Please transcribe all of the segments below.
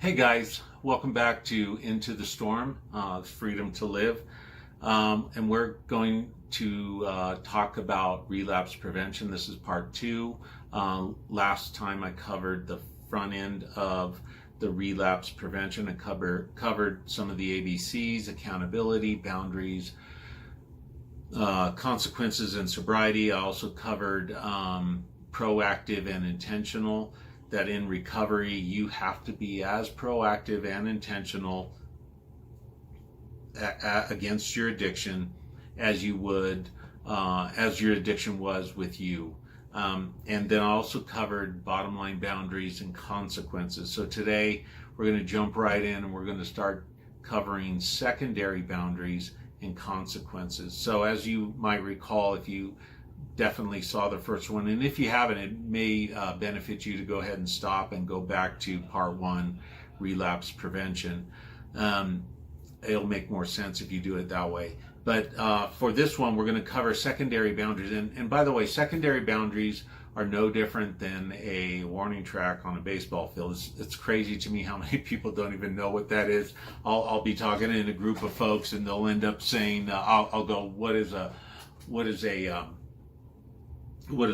Hey guys, welcome back to Into the Storm, Freedom to Live. And we're going to talk about relapse prevention. This is part two. Last time I covered the front end of the relapse prevention. I covered some of the ABCs, accountability, boundaries, consequences, and sobriety. I also covered proactive and intentional, that in recovery you have to be as proactive and intentional against your addiction as you would as your addiction was with you. And then I also covered bottom line boundaries and consequences. So today we're going to jump right in and we're going to start covering secondary boundaries and consequences. So as you might recall, if you definitely saw the first one, and if you haven't, it may benefit you to go ahead and stop and go back to part one, relapse prevention. It'll make more sense if you do it that way. But for this one, we're going to cover secondary boundaries. And by the way, secondary boundaries are no different than a warning track on a baseball field. It's crazy to me how many people don't even know what that is. I'll be talking in a group of folks and they'll end up saying, I'll go, what is a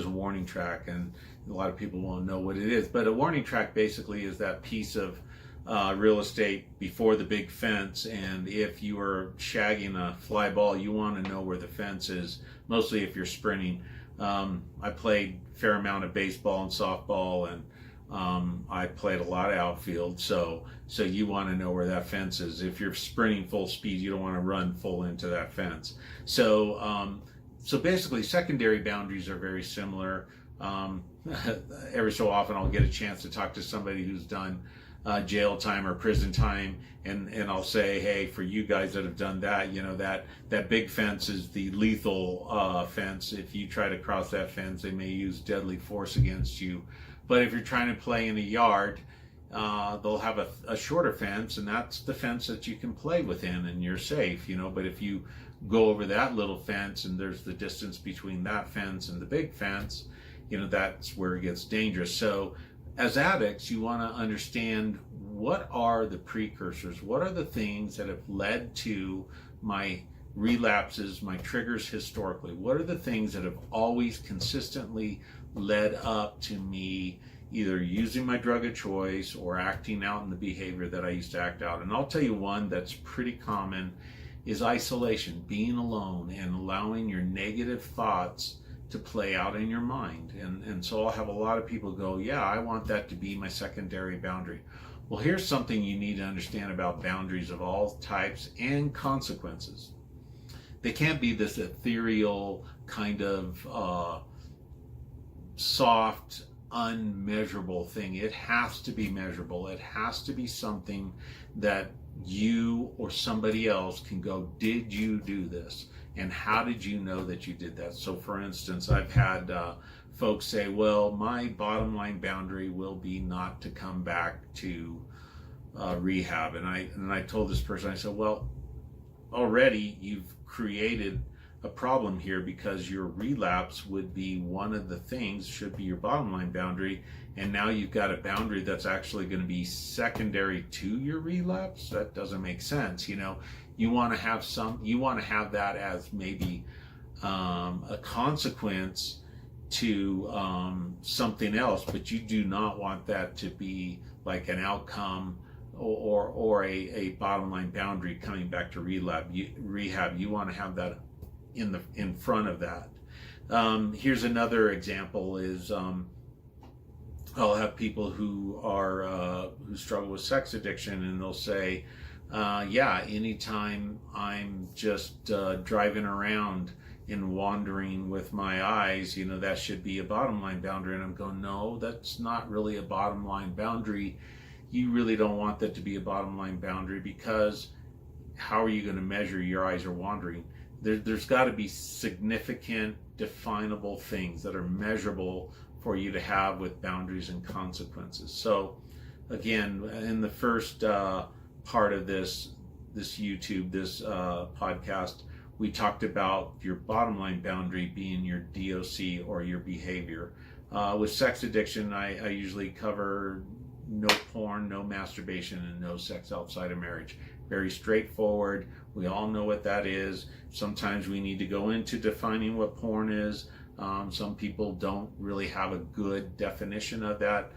warning track? And a lot of people won't know what it is. But a warning track basically is that piece of real estate before the big fence, and if you are shagging a fly ball, you want to know where the fence is, mostly if you're sprinting. I played a fair amount of baseball and softball, and I played a lot of outfield, so you want to know where that fence is. If you're sprinting full speed, you don't want to run full into that fence. So basically secondary boundaries are very similar. Every so often I'll get a chance to talk to somebody who's done jail time or prison time, and I'll say, hey, for you guys that have done that, that big fence is the lethal fence. If you try to cross that fence, they may use deadly force against you. But if you're trying to play in a yard, they'll have a shorter fence, and that's the fence that you can play within and you're safe, But if you go over that little fence and there's the distance between that fence and the big fence, that's where it gets dangerous. So as addicts, you want to understand, what are the precursors? What are the things that have led to my relapses, my triggers historically? What are the things that have always consistently led up to me either using my drug of choice or acting out in the behavior that I used to act out? And I'll tell you one that's pretty common is isolation, being alone and allowing your negative thoughts to play out in your mind. And so I'll have a lot of people go, yeah, I want that to be my secondary boundary. Well, here's something you need to understand about boundaries of all types and consequences. They can't be this ethereal kind of soft, unmeasurable thing. It has to be measurable. It has to be something that you or somebody else can go, did you do this? And how did you know that you did that? So for instance, I've had folks say, well, my bottom line boundary will be not to come back to rehab. And I told this person, I said, well, already you've created a problem here, because your relapse would be one of the things, should be your bottom line boundary, and now you've got a boundary that's actually going to be secondary to your relapse. That doesn't make sense. You want to have that as maybe a consequence to something else, but you do not want that to be like an outcome or a bottom line boundary coming back to rehab. You want to have that in front of that. Here's another example is I'll have people who struggle with sex addiction, and they'll say, yeah, anytime I'm just driving around and wandering with my eyes, that should be a bottom line boundary. And I'm going, no, that's not really a bottom line boundary. You really don't want that to be a bottom line boundary, because how are you going to measure your eyes are wandering? There's got to be significant, definable things that are measurable for you to have with boundaries and consequences. So again, in the first part of this YouTube, this podcast, we talked about your bottom line boundary being your DOC or your behavior. With sex addiction, I usually cover no porn, no masturbation, and no sex outside of marriage. Very straightforward. We all know what that is. Sometimes we need to go into defining what porn is. Some people don't really have a good definition of that.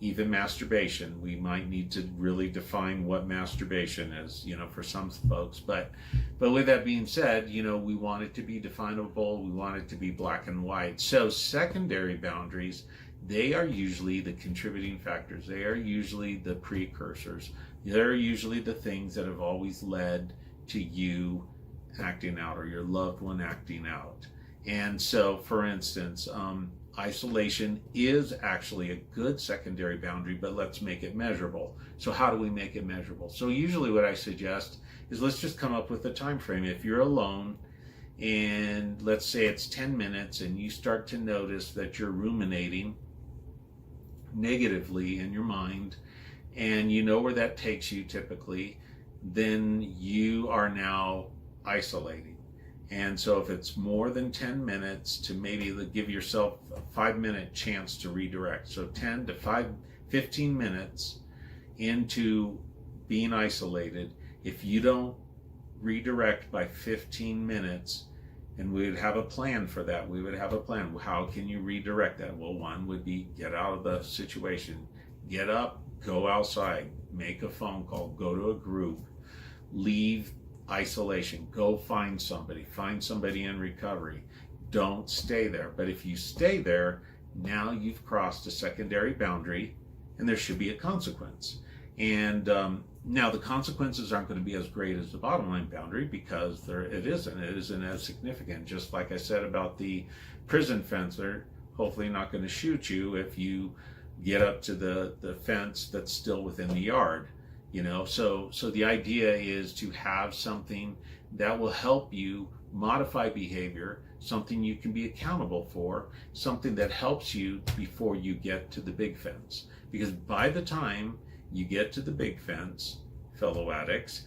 Even masturbation, we might need to really define what masturbation is, for some folks. But with that being said, we want it to be definable. We want it to be black and white. So secondary boundaries, they are usually the contributing factors. They are usually the precursors. They're usually the things that have always led to you acting out or your loved one acting out. And so, for instance, isolation is actually a good secondary boundary, but let's make it measurable. So how do we make it measurable? So usually what I suggest is let's just come up with a time frame. If you're alone and let's say it's 10 minutes and you start to notice that you're ruminating negatively in your mind, and you know where that takes you typically, then you are now isolating. And so if it's more than 10 minutes, to maybe give yourself a 5-minute chance to redirect. So 10 to 15 minutes into being isolated, if you don't redirect by 15 minutes, and we would have a plan for that. We would have a plan. How can you redirect that? Well, one would be get out of the situation. Get up, go outside, make a phone call, go to a group, leave isolation, go find somebody in recovery. Don't stay there. But if you stay there, now you've crossed a secondary boundary and there should be a consequence. And now the consequences aren't going to be as great as the bottom line boundary because it isn't as significant. Just like I said about the prison fence, they're hopefully not going to shoot you if you get up to the fence that's still within the yard. So the idea is to have something that will help you modify behavior, something you can be accountable for, something that helps you before you get to the big fence. Because by the time you get to the big fence, fellow addicts,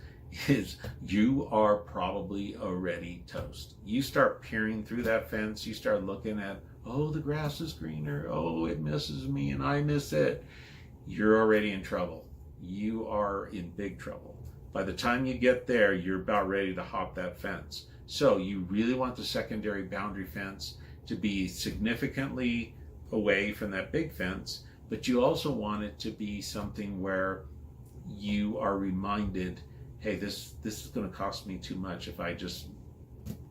you are probably already toast. You start peering through that fence, you start looking at, oh, the grass is greener, oh, it misses me and I miss it. You're already in trouble. You are in big trouble. By the time you get there, you're about ready to hop that fence. So you really want the secondary boundary fence to be significantly away from that big fence, but you also want it to be something where you are reminded, hey, this is going to cost me too much if I just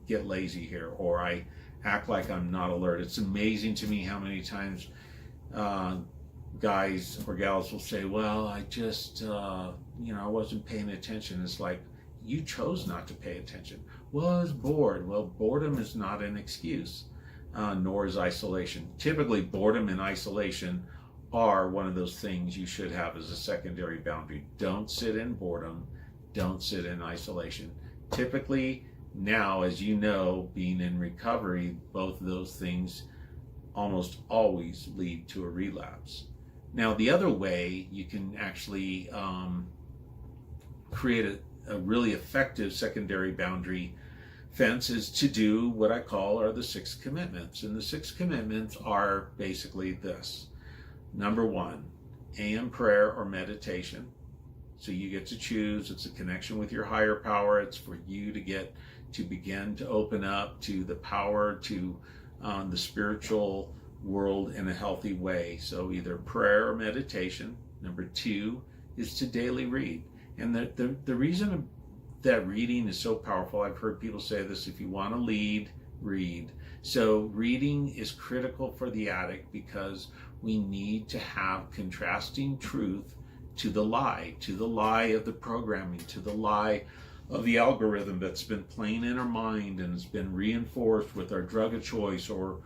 get lazy here, or I act like I'm not alert. It's amazing to me how many times guys or gals will say, well, I just, I wasn't paying attention. It's like, you chose not to pay attention. Well, I was bored. Well, boredom is not an excuse, nor is isolation. Typically, boredom and isolation are one of those things you should have as a secondary boundary. Don't sit in boredom. Don't sit in isolation. Typically, now, as you know, being in recovery, both of those things almost always lead to a relapse. Now, the other way you can actually create a really effective secondary boundary fence is to do what I call are the 6 commitments. And the 6 commitments are basically this. Number 1, AM prayer or meditation. So you get to choose. It's a connection with your higher power. It's for you to begin to open up to the power, to the spiritual world in a healthy way. So either prayer or meditation. Number 2 is to daily read. And the reason that reading is so powerful, I've heard people say this, if you want to lead, read. So reading is critical for the addict because we need to have contrasting truth to the lie of the programming, to the lie of the algorithm that's been playing in our mind and has been reinforced with our drug of choice or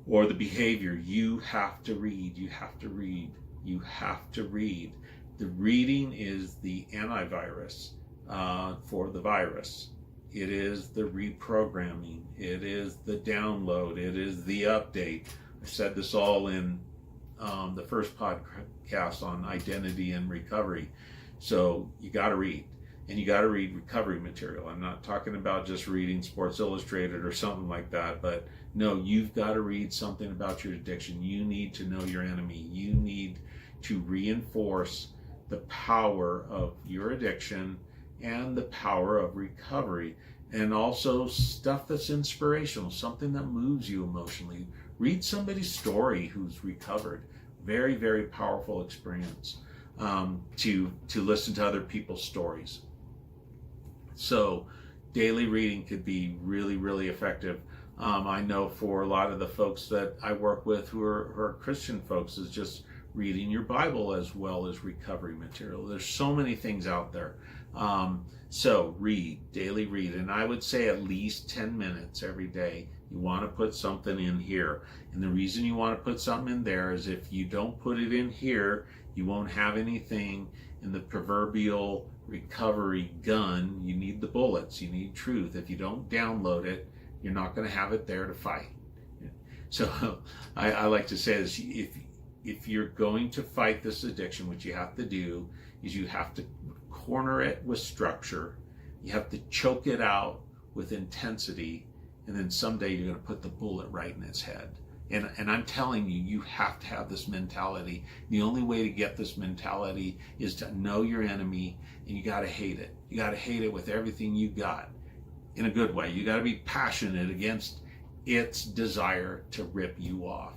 the behavior. You have to read, you have to read, you have to read. The reading is the antivirus for the virus. It is the reprogramming. It is the download. It is the update. I said this all in the first podcast on identity and recovery. So you got to read. And you got to read recovery material. I'm not talking about just reading Sports Illustrated or something like that, but no, you've got to read something about your addiction. You need to know your enemy. You need to reinforce the power of your addiction and the power of recovery, and also stuff that's inspirational, something that moves you emotionally. Read somebody's story who's recovered. Very, very powerful experience to listen to other people's stories. So daily reading could be really, really effective. I know for a lot of the folks that I work with who are Christian folks, is just reading your Bible as well as recovery material. There's so many things out there. So daily read, and I would say at least 10 minutes every day. You want to put something in here. And the reason you want to put something in there is if you don't put it in here, you won't have anything in the proverbial recovery gun. You need the bullets, you need truth. If you don't download it, you're not going to have it there to fight. So I like to say this, if you're going to fight this addiction, what you have to do is you have to corner it with structure. You have to choke it out with intensity, and then someday you're going to put the bullet right in its head. And I'm telling you, you have to have this mentality. The only way to get this mentality is to know your enemy, and you got to hate it. You got to hate it with everything you got, in a good way. You got to be passionate against its desire to rip you off.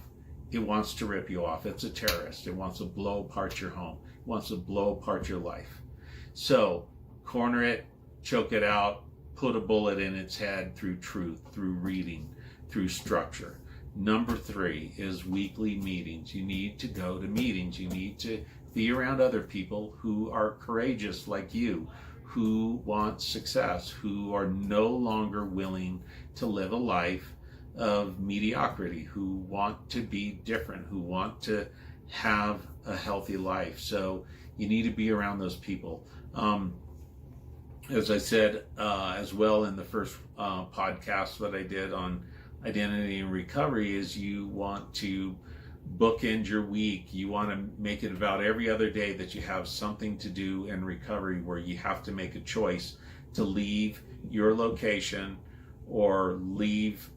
It wants to rip you off. It's a terrorist. It wants to blow apart your home. It wants to blow apart your life. So corner it, choke it out, put a bullet in its head through truth, through reading, through structure. Number 3 is weekly meetings. You need to go to meetings. You need to be around other people who are courageous like you, who want success, who are no longer willing to live a life of mediocrity, who want to be different, who want to have a healthy life. So you need to be around those people. As I said as well in the first podcast that I did on identity and recovery, is you want to bookend your week. You want to make it about every other day that you have something to do in recovery, where you have to make a choice to leave your location or leave,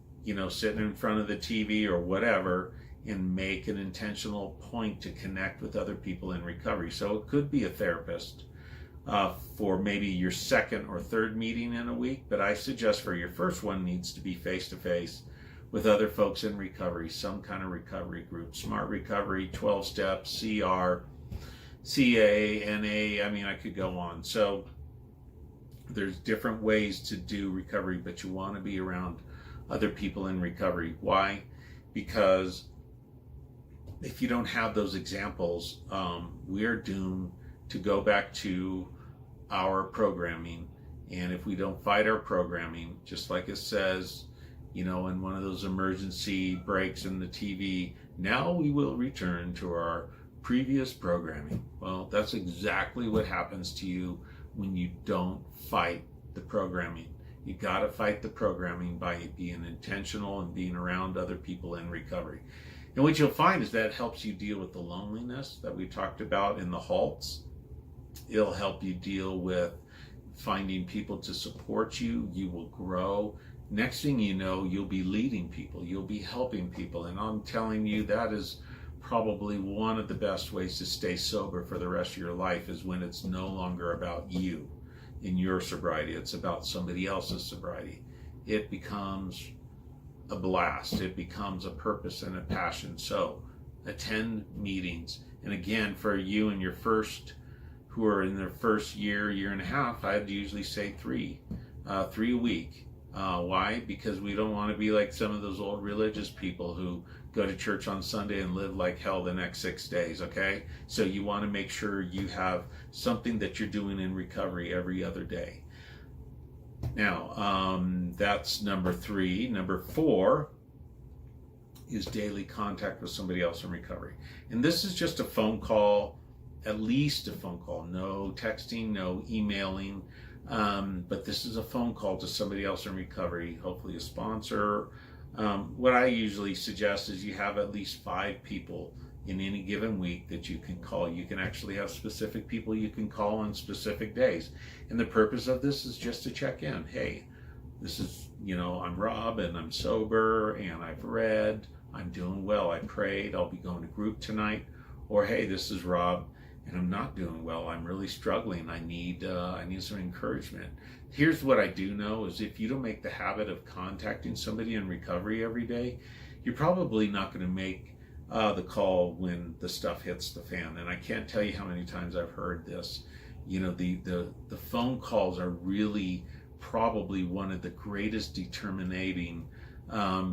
sitting in front of the TV or whatever, and make an intentional point to connect with other people in recovery. So it could be a therapist for maybe your second or third meeting in a week, but I suggest for your first one needs to be face-to-face with other folks in recovery, some kind of recovery group, Smart Recovery, 12 Steps, CR, CA, NA, I could go on. So there's different ways to do recovery, but you want to be around other people in recovery. Why? Because if you don't have those examples, we're doomed to go back to our programming. And if we don't fight our programming, just like it says, in one of those emergency breaks in the TV, now we will return to our previous programming. Well, that's exactly what happens to you when you don't fight the programming. You got to fight the programming by being intentional and being around other people in recovery. And what you'll find is that helps you deal with the loneliness that we talked about in the halts. It'll help you deal with finding people to support you. You will grow. Next thing you know, you'll be leading people. You'll be helping people. And I'm telling you, that is probably one of the best ways to stay sober for the rest of your life, is when it's no longer about you in your sobriety. It's about somebody else's sobriety. It becomes a blast. It becomes a purpose and a passion. So attend meetings. And again, for you in your who are in their first year and a half, I'd usually say 3 a week. Why? Because we don't want to be like some of those old religious people who go to church on Sunday and live like hell the next 6 days, okay? So you want to make sure you have something that you're doing in recovery every other day. Now, that's number 3. Number 4 is daily contact with somebody else in recovery. And this is just a phone call, at least a phone call. No texting, no emailing. But this is a phone call to somebody else in recovery, hopefully a sponsor. What I usually suggest is you have at least 5 people in any given week that you can call. You can actually have specific people you can call on specific days. And the purpose of this is just to check in. Hey, this is, I'm Rob and I'm sober and I've read, I'm doing well, I prayed, I'll be going to group tonight. or hey, this is Rob, and I'm not doing well. I'm really struggling. I need some encouragement. Here's what I do know is if you don't make the habit of contacting somebody in recovery every day, you're probably not going to make the call when the stuff hits the fan. And I can't tell you how many times I've heard this. You know, the phone calls are really probably one of the greatest determining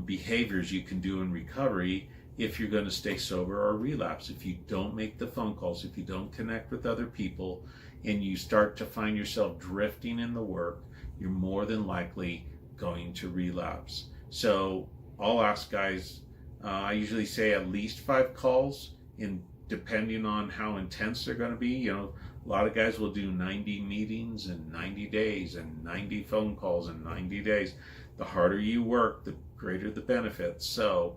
behaviors you can do in recovery if you're going to stay sober or relapse. If you don't make the phone calls, if you don't connect with other people, and you start to find yourself drifting in the work, you're more than likely going to relapse. So I'll ask guys, I usually say at least 5 calls, and depending on how intense they're going to be. You know, a lot of guys will do 90 meetings in 90 days and 90 phone calls in 90 days. The harder you work, the greater the benefits. So,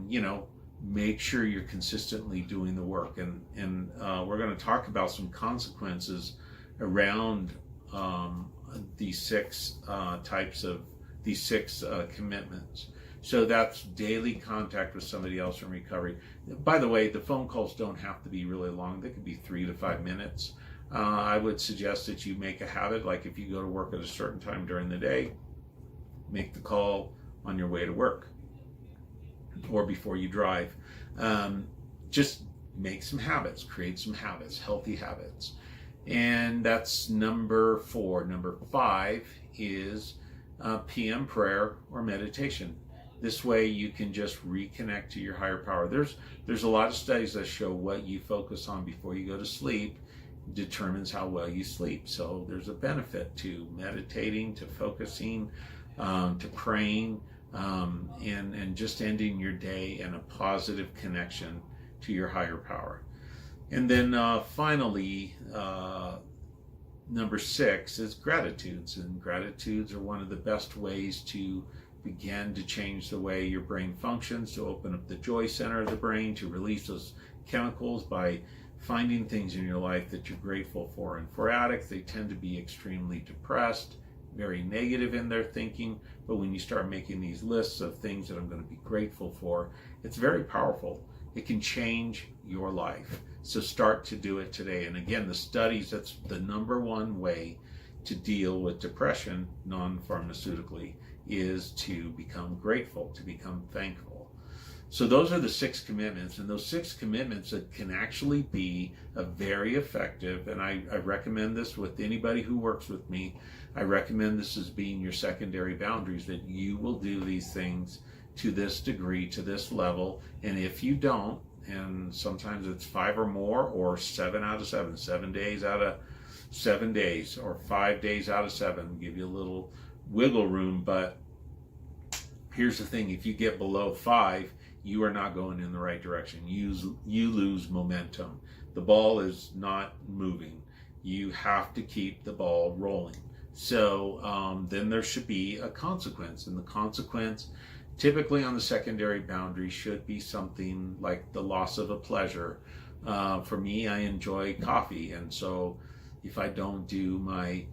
you know, make sure you're consistently doing the work. And we're going to talk about some consequences around these 6 commitments. So that's daily contact with somebody else in recovery. By the way, the phone calls don't have to be really long. They could be 3 to 5 minutes. I would suggest that you make a habit, like if you go to work at a certain time during the day, make the call on your way to work or before you drive. Just make some habits, create some habits, healthy habits. And that's number 4. Number 5 is PM prayer or meditation. This way you can just reconnect to your higher power. There's a lot of studies that show what you focus on before you go to sleep determines how well you sleep. So there's a benefit to meditating, to focusing, to praying, and just ending your day in a positive connection to your higher power. And then finally, number 6 is gratitudes. And gratitudes are one of the best ways to begin to change the way your brain functions, to open up the joy center of the brain, to release those chemicals by finding things in your life that you're grateful for. And for addicts, they tend to be extremely depressed, very negative in their thinking. But when you start making these lists of things that I'm going to be grateful for, it's very powerful. It can change your life. So start to do it today. And again, the studies, that's the number 1 way to deal with depression non-pharmaceutically, is to become grateful, to become thankful. So those are the 6 commitments, and those 6 commitments that can actually be a very effective, and I recommend this with anybody who works with me. I recommend this as being your secondary boundaries, that you will do these things to this degree, to this level. And if you don't, and sometimes it's 5 or more, or 7 out of 7, 7 days out of 7 days, or 5 days out of 7, give you a little wiggle room. But here's the thing, if you get below 5, you are not going in the right direction. You lose momentum. The ball is not moving. You have to keep the ball rolling. So then there should be a consequence, and the consequence typically on the secondary boundary should be something like the loss of a pleasure. For me, I enjoy coffee, and so if I don't do my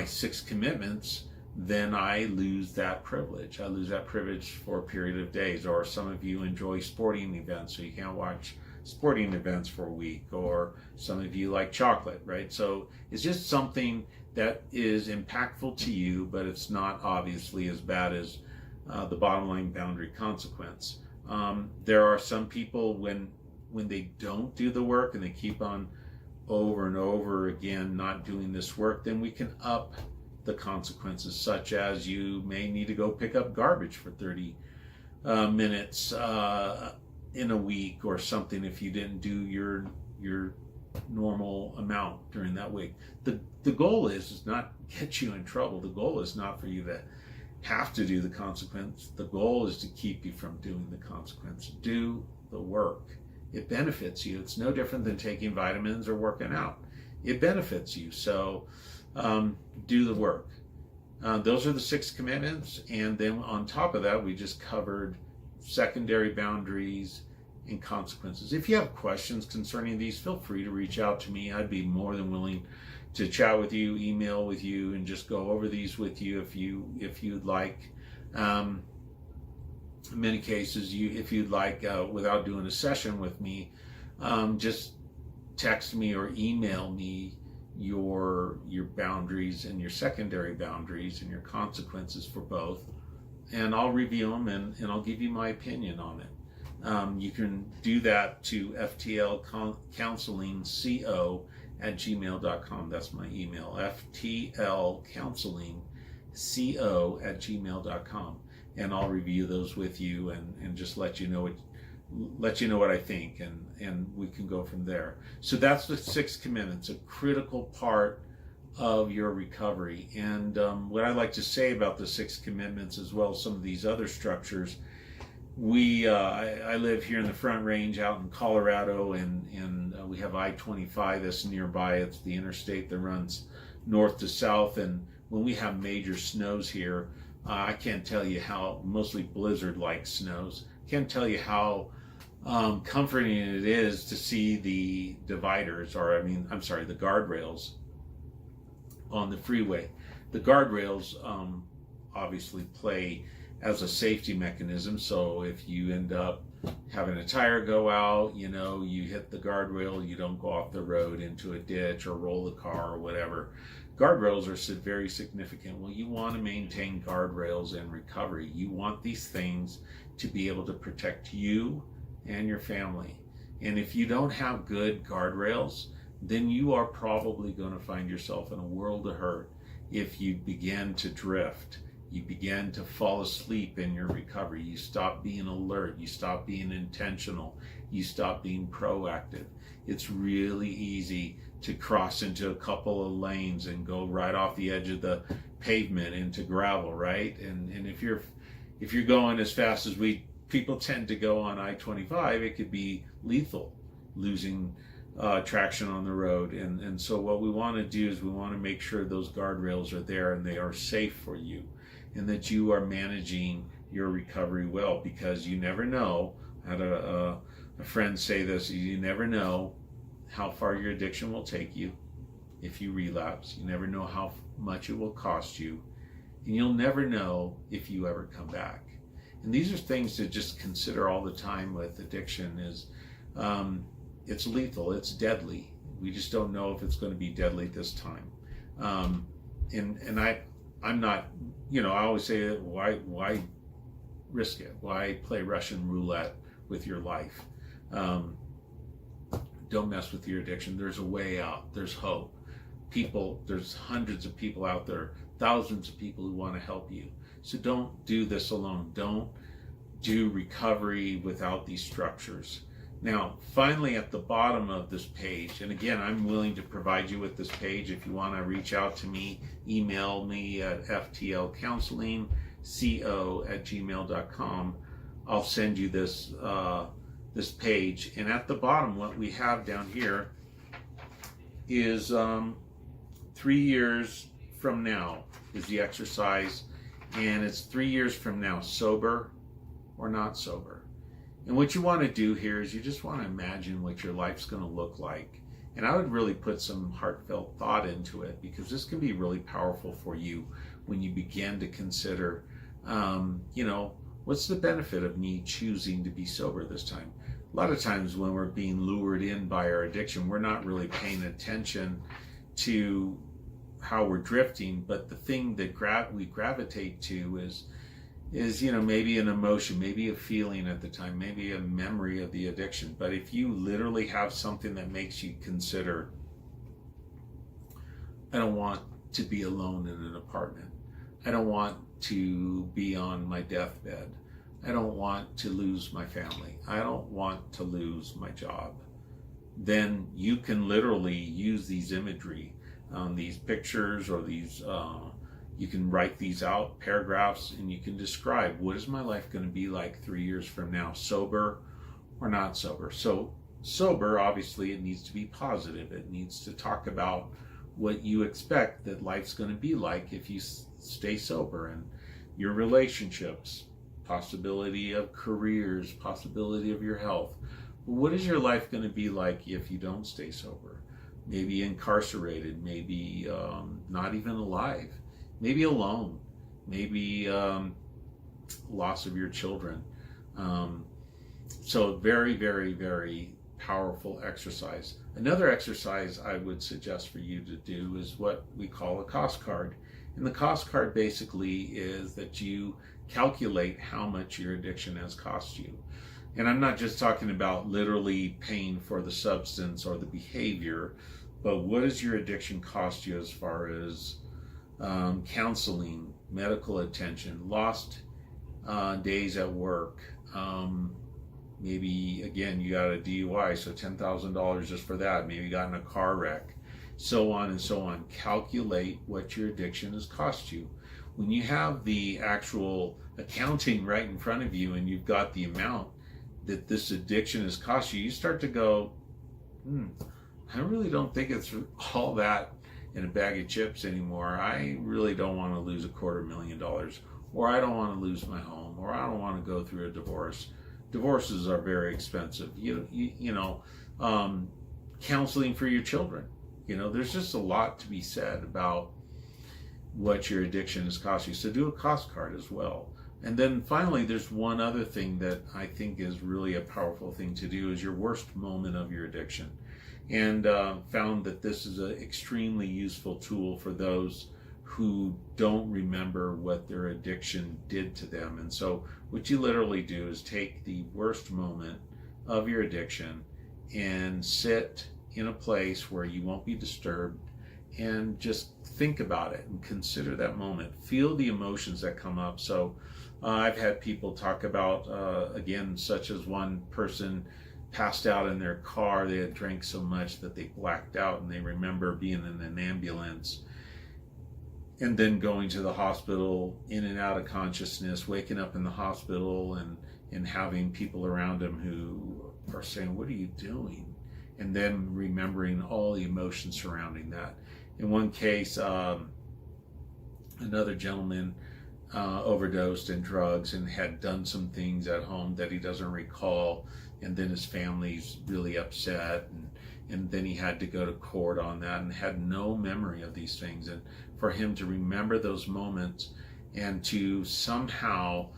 6 commitments, then I lose that privilege. I lose that privilege for a period of days. Or some of you enjoy sporting events, so you can't watch sporting events for a week. Or some of you like chocolate, right? So it's just something that is impactful to you, but it's not obviously as bad as the bottom line boundary consequence. There are some people when they don't do the work and they keep on over and over again not doing this work, then we can up the consequences, such as you may need to go pick up garbage for 30 minutes in a week or something if you didn't do your normal amount during that week. The goal is not get you in trouble. The goal is not for you to have to do the consequence. The goal is to keep you from doing the consequence. Do the work. It benefits you. It's no different than taking vitamins or working out. It benefits you. So do the work. Those are the 6 commitments. And then on top of that, we just covered secondary boundaries and consequences. If you have questions concerning these, feel free to reach out to me. I'd be more than willing to chat with you, email with you, and just go over these with you if you'd like. in many cases, if you'd like, without doing a session with me, just text me or email me your boundaries and your secondary boundaries and your consequences for both, and I'll review them and I'll give you my opinion on it. You can do that to ftlcounselingco@gmail.com. That's my email, ftlcounselingco@gmail.com, and I'll review those with you and just let you know what I think, and we can go from there. So that's the 6 commitments, a critical part of your recovery. And what I like to say about the 6 commitments, as well as some of these other structures, I live here in the Front Range out in Colorado, and we have I-25 that's nearby. It's the interstate that runs north to south, and when we have major snows here, I can't tell you how, mostly blizzard-like snows, can't tell you how comforting it is to see the dividers, the guardrails on the freeway. The guardrails obviously play as a safety mechanism, so if you end up having a tire go out, you hit the guardrail, you don't go off the road into a ditch or roll the car or whatever. Guardrails are very significant. Well, you want to maintain guardrails in recovery. You want these things to be able to protect you and your family. And if you don't have good guardrails, then you are probably going to find yourself in a world of hurt if you begin to drift. You begin to fall asleep in your recovery. You stop being alert. You stop being intentional. You stop being proactive. It's really easy to cross into a couple of lanes and go right off the edge of the pavement into gravel, right? And if you're going as fast as people tend to go on I-25, it could be lethal, losing traction on the road. And so what we want to do is we want to make sure those guardrails are there and they are safe for you, and that you are managing your recovery well, because you never know. I had a friend say this: you never know how far your addiction will take you if you relapse. You never know how much it will cost you, and you'll never know if you ever come back. And these are things to just consider all the time with addiction. It's lethal, it's deadly. We just don't know if it's going to be deadly this time. And I'm not, I always say, why risk it? Why play Russian roulette with your life? Don't mess with your addiction. There's a way out. There's hope. There's hundreds of people out there, thousands of people who want to help you. So don't do this alone. Don't do recovery without these structures. Now, finally, at the bottom of this page, and again, I'm willing to provide you with this page. If you want to reach out to me, email me at ftlcounselingco@gmail.com. I'll send you this page. And at the bottom, what we have down here is 3 years from now is the exercise, and it's 3 years from now, sober or not sober. And what you want to do here is you just want to imagine what your life's going to look like. And I would really put some heartfelt thought into it, because this can be really powerful for you when you begin to consider, what's the benefit of me choosing to be sober this time? A lot of times when we're being lured in by our addiction, we're not really paying attention to how we're drifting, but the thing that we gravitate to is maybe an emotion, maybe a feeling at the time, maybe a memory of the addiction. But if you literally have something that makes you consider, I don't want to be alone in an apartment. I don't want to be on my deathbed. I don't want to lose my family. I don't want to lose my job. Then you can literally use these imagery, these pictures, or these, you can write these out, paragraphs, and you can describe, what is my life going to be like 3 years from now, sober or not sober? So sober, obviously, it needs to be positive. It needs to talk about what you expect that life's going to be like if you stay sober, and your relationships, possibility of careers, possibility of your health. What is your life going to be like if you don't stay sober? Maybe incarcerated, maybe not even alive, maybe alone, maybe loss of your children. So very, very, very powerful exercise. Another exercise I would suggest for you to do is what we call a cost card. And the cost card basically is that you calculate how much your addiction has cost you. And I'm not just talking about literally paying for the substance or the behavior, but what does your addiction cost you as far as counseling, medical attention, lost days at work, maybe again you got a DUI, so $10,000 just for that, maybe you got in a car wreck, so on and so on. Calculate what your addiction has cost you. When you have the actual accounting right in front of you and you've got the amount that this addiction has cost you, you start to go, I really don't think it's all that in a bag of chips anymore. I really don't want to lose $250,000, or I don't want to lose my home, or I don't want to go through a divorce. Divorces are very expensive. Counseling for your children. There's just a lot to be said about what your addiction has cost you. So do a cost card as well. And then finally, there's one other thing that I think is really a powerful thing to do, is your worst moment of your addiction. And found that this is an extremely useful tool for those who don't remember what their addiction did to them. And so what you literally do is take the worst moment of your addiction and sit in a place where you won't be disturbed and just think about it and consider that moment. Feel the emotions that come up. So I've had people talk about, again, such as one person passed out in their car. They had drank so much that they blacked out, and they remember being in an ambulance and then going to the hospital, in and out of consciousness, waking up in the hospital and having people around them who are saying, "What are you doing?" And then remembering all the emotions surrounding that. In one case, another gentleman overdosed in drugs and had done some things at home that he doesn't recall, and then his family's really upset, and then he had to go to court on that and had no memory of these things. And for him to remember those moments and to somehow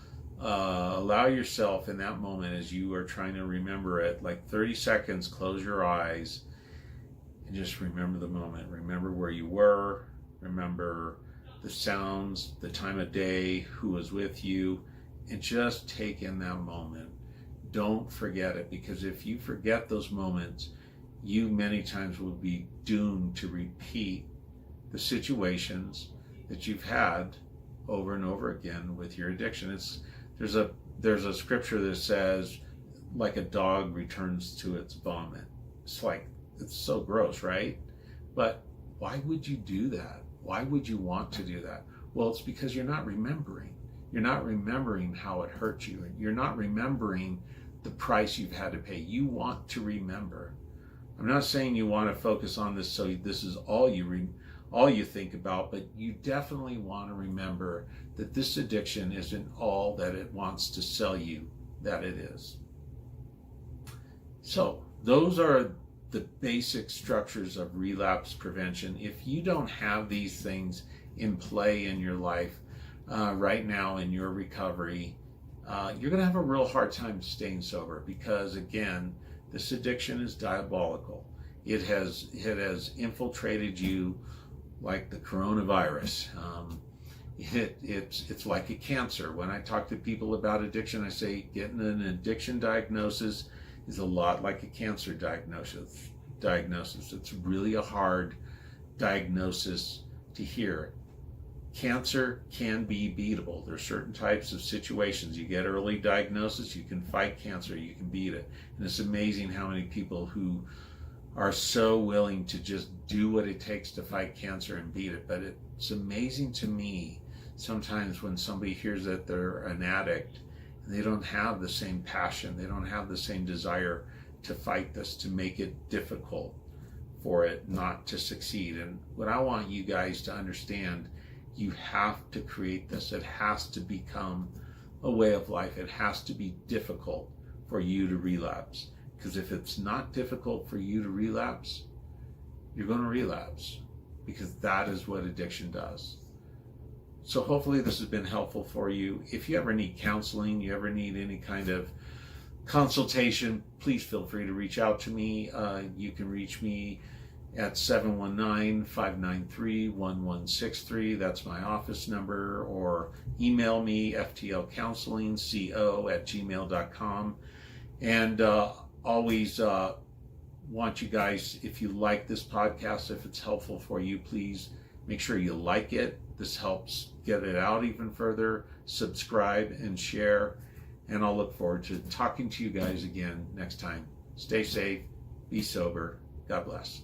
allow yourself in that moment, as you are trying to remember it, like 30 seconds, close your eyes and just remember the moment. Remember where you were, remember the sounds, the time of day, who was with you, and just take in that moment. Don't forget it, because if you forget those moments, you many times will be doomed to repeat the situations that you've had over and over again with your addiction. There's a scripture that says, like a dog returns to its vomit. It's so gross, right? But why would you do that? Why would you want to do that? Well, it's because you're not remembering. You're not remembering how it hurt you. You're not remembering the price you've had to pay. You want to remember. I'm not saying you want to focus on this so this is all you think about, but you definitely want to remember that this addiction isn't all that it wants to sell you that it is. So those are the basic structures of relapse prevention. If you don't have these things in play in your life right now in your recovery, you're going to have a real hard time staying sober, because again, this addiction is diabolical. It has infiltrated you like the coronavirus. It's like a cancer. When I talk to people about addiction, I say getting an addiction diagnosis is a lot like a cancer diagnosis. It's really a hard diagnosis to hear. Cancer can be beatable. There are certain types of situations. You get early diagnosis, you can fight cancer, you can beat it. And it's amazing how many people who are so willing to just do what it takes to fight cancer and beat it. But it's amazing to me sometimes when somebody hears that they're an addict and they don't have the same passion, they don't have the same desire to fight this, to make it difficult for it not to succeed. And what I want you guys to understand, you have to create this. It has to become a way of life. It has to be difficult for you to relapse. Because if it's not difficult for you to relapse, you're going to relapse. Because that is what addiction does. So hopefully this has been helpful for you. If you ever need counseling, you ever need any kind of consultation, please feel free to reach out to me. You can reach me at 719-593-1163. That's my office number. Or email me, ftlcounselingco@gmail.com. And always want you guys, if you like this podcast, if it's helpful for you, please make sure you like it. This helps get it out even further. Subscribe and share. And I'll look forward to talking to you guys again next time. Stay safe, be sober. God bless.